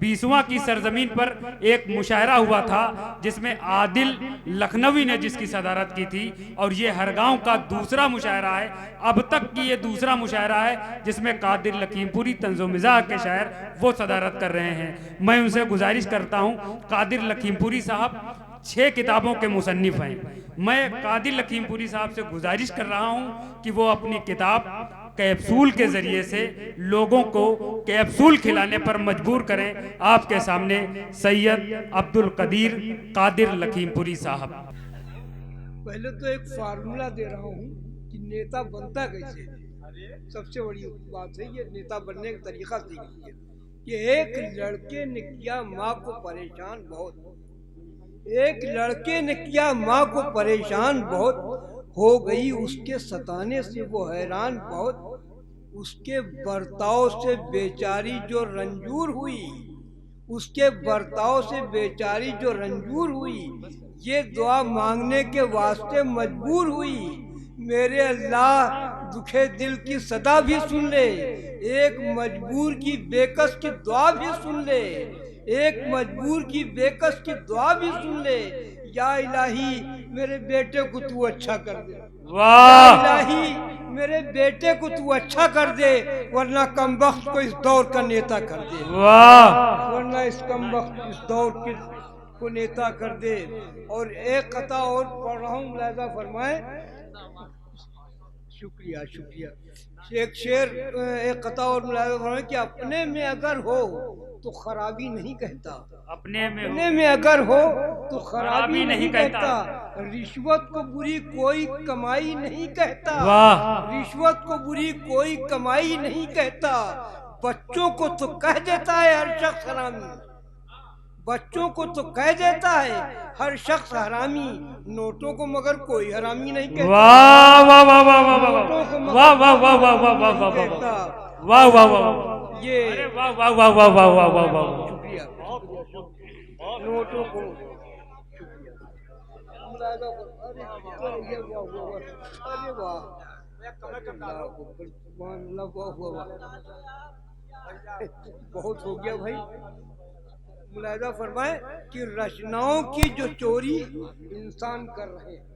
20वां की सरजमीन पर एक मुशायरा हुआ था जिसमें आदिल लखनवी ने जिसकी सदारत की थी, और ये हर गांव का दूसरा मुशायरा है। अब तक की ये दूसरा मुशायरा है जिसमें कादिर लखीमपुरी तंज़ो मिज़ाह के शायर वो सदारत कर रहे हैं। मैं उनसे गुजारिश करता हूँ, कादिर लखीमपुरी साहब 6 किताबों के मुसन्निफ हैं। मैं कादिर लखीमपुरी साहब से गुजारिश कर रहा हूँ कि वो अपनी किताब कैप्सूल के जरिए से लोगों को कैप्सूल खिलाने पर मजबूर करें। आपके सामने सैयद अब्दुल कदीर कादिर लखीमपुरी साहब। पहले तो एक फार्मूला दे रहा हूँ कि नेता बनता कैसे है। सबसे बड़ी बात है ये नेता बनने का तरीका सीख लीजिए कि एक लड़के ने किया माँ को परेशान बहुत, एक लड़के ने किया माँ को परेशान बहुत, हो गई उसके सताने से वो हैरान बहुत, उसके बर्ताव से बेचारी जो रंजूर हुई, उसके बर्ताव से बेचारी जो रंजूर हुई, ये दुआ मांगने के वास्ते मजबूर हुई। मेरे अल्लाह दुखे दिल की सदा भी सुन ले, एक मजबूर की बेकस की दुआ भी सुन ले, एक मजबूर की बेकस की दुआ भी सुन ले। या इलाही मेरे बेटे को तू अच्छा कर दे, या इलाही मेरे बेटे को तू अच्छा कर दे, वरना कमबख्त को इस दौर का नेता कर दे, वरना इस कमबख्त इस दौर को नेता कर दे। और एक कथा और पढ़ रहा हूँ, मुलाहिजा फरमाए। शुक्रिया शुक्रिया। एक शेर एक कथा और मुलाहिजा फरमाए कि अपने में अगर हो तो खराबी नहीं कहता, अपने में अगर हो तो खराबी नहीं कहता, रिश्वत को बुरी कोई कमाई नहीं कहता, रिश्वत को बुरी कोई कमाई नहीं कहता, बच्चों को तो कह देता है हर शख्स हरामी, बच्चों को तो कह देता है हर शख्स हरामी, नोटों को मगर कोई हरामी नहीं कहता। वाह वाह वाह वाह वाह वाह वाह वाह वाह वाह वाह वाह वाह वाह वाह वाह ये वाह वाह वाह वाह वाह वाह वाह वाह। शुक्रिया। नोटों को अरे वाह, बहुत हो गया भाई। मुलाहिजा फरमाए कि रचनाओं की जो चोरी इंसान कर रहे हैं,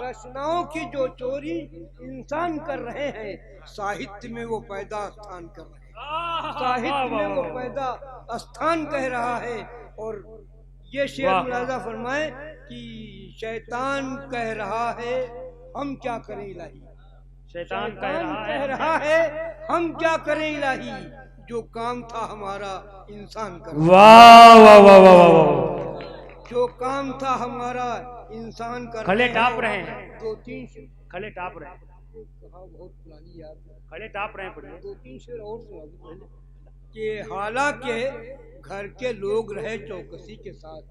रचनाओं की जो चोरी इंसान कर रहे हैं, साहित्य में वो पैदा स्थान कर रहे हैं, साहित्य में वो पैदा स्थान कह रहा है। और ये शेर मुलाहिजा फरमाए कि शैतान कह रहा है हम क्या करें इलाही, शैतान कह रहा है हम क्या करें इलाही, जो काम था हमारा इंसान कर, वाह वाह वाह वाह वाह, जो काम था हमारा इंसान कर, खड़े टाप रहे हैं, 2-3 खड़े टाप रहे हैं, बहुत पुरानी याद है, खड़े टाप रहे हैं। 2-3 शेर और सुना दो पहले कि हालांकि घर के लोग रहे चौकसी के साथ,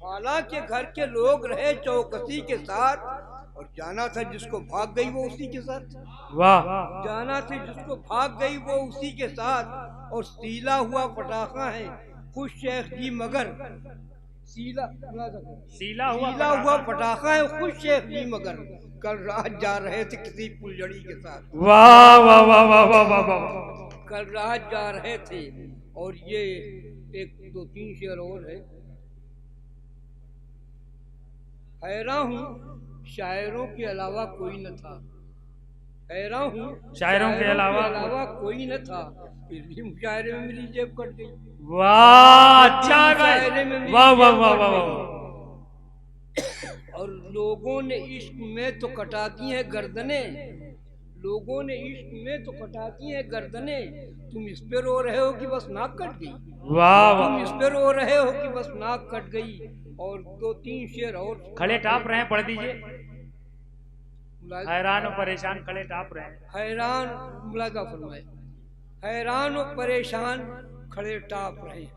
हालांकि घर के लोग रहे चौकसी के साथ, और जाना था जिसको भाग गई वो उसी के साथ, वाह, जाना था जिसको भाग गई वो उसी के साथ। और सीला हुआ पटाखा है खुश शेख जी मगर, सीला हुआ पटाखा है खुश शेख जी मगर, कल रात जा रहे थे किसी फुलझड़ी के साथ, वाह वाह वाह वाह वाह वाह वाह, कल रात जा रहे थे। और ये 1-2-3 शेर और है। हैरान हूँ शायरों के अलावा कोई न था, हैरान हूँ शायरों के अलावा कोई न था, फिर भी मुशायरे में मेरी जेब कट गई। वाह अच्छा है, वाह वाह वाह वाह वाह। और लोगों ने इश्क में तो कटा दी है गर्दने, लोगों ने इश्क में तो कटा दी है गर्दने, तुम इस पे रो रहे हो कि बस नाक कट गई, वाह, तुम इस पे रो रहे हो कि बस नाक कट गई। और 2-3 शेर और खड़े टाप रहे हैं, पढ़ दीजिए। हैरान और परेशान खड़े टाप रहे हैं, हैरान, मुलाहिजा फरमाए, हैरान और परेशान खड़े टाप रहे हैं,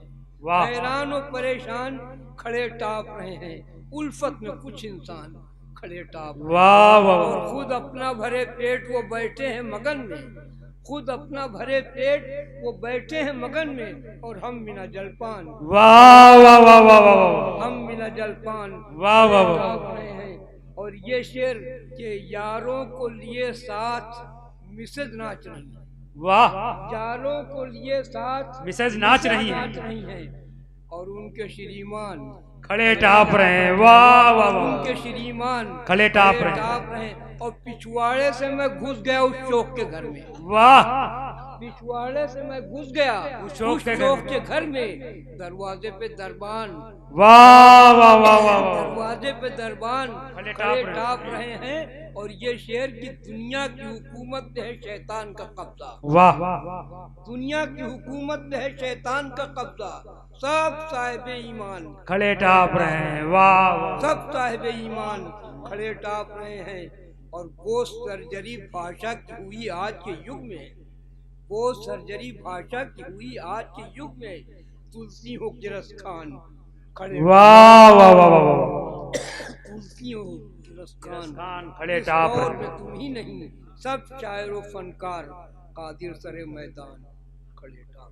हैरान और परेशान खड़े टाप रहे हैं, उल्फत में कुछ इंसान खड़े टाप, वाह वाह, और खुद अपना भरे पेट वो बैठे हैं मगन में, खुद अपना भरे पेट वो बैठे हैं मगन में, और हम बिना जलपान, वाह वाह वाह वाह वाह, हम बिना जलपान वाह वाह वाह रहे हैं। और ये शेर के यारों को लिए साथ मिसेज नाच रही, वाह, यारों को लिए साथ मिसेज नाच रही हैं। नाच रही हैं और उनके श्रीमान खड़े टाप रहे हैं। वाह वाह वाह, उनके श्रीमान खड़े टाप रहे हैं। टाप रहे हैं। और पिछवाड़े से मैं घुस गया उस चौक के घर में, वाह, पिछवाड़े से मैं घुस गया उस चौक के घर में। दरवाजे पे दरबान, वाह वाह वाह वाह वाह, दरवाजे पे दरबान खड़े खड़े टाप टाप रहे हैं। और ये शेर की दुनिया की हुकूमत पे है शैतान का कब्जा, वाह, दुनिया की हुकूमत पे है शैतान का कब्जा। सब साहिब ईमान खड़े टाप रहे हैं। वाह वाह, सब साहिब ईमान खड़े टाप रहे हैं। और वो सर्जरी भाषा की हुई आज के युग में, वो सर्जरी भाषा की हुई आज के युग में तुलसी हो गिरस खान खड़े, वाह वाह वाह वाह वाह, तुलसी हो गिरस खान खड़े इस टाप दौर रहे में हैं। तुम ही नहीं, सब शायर व फनकार कादिर सरे मैदान खड़े टाप।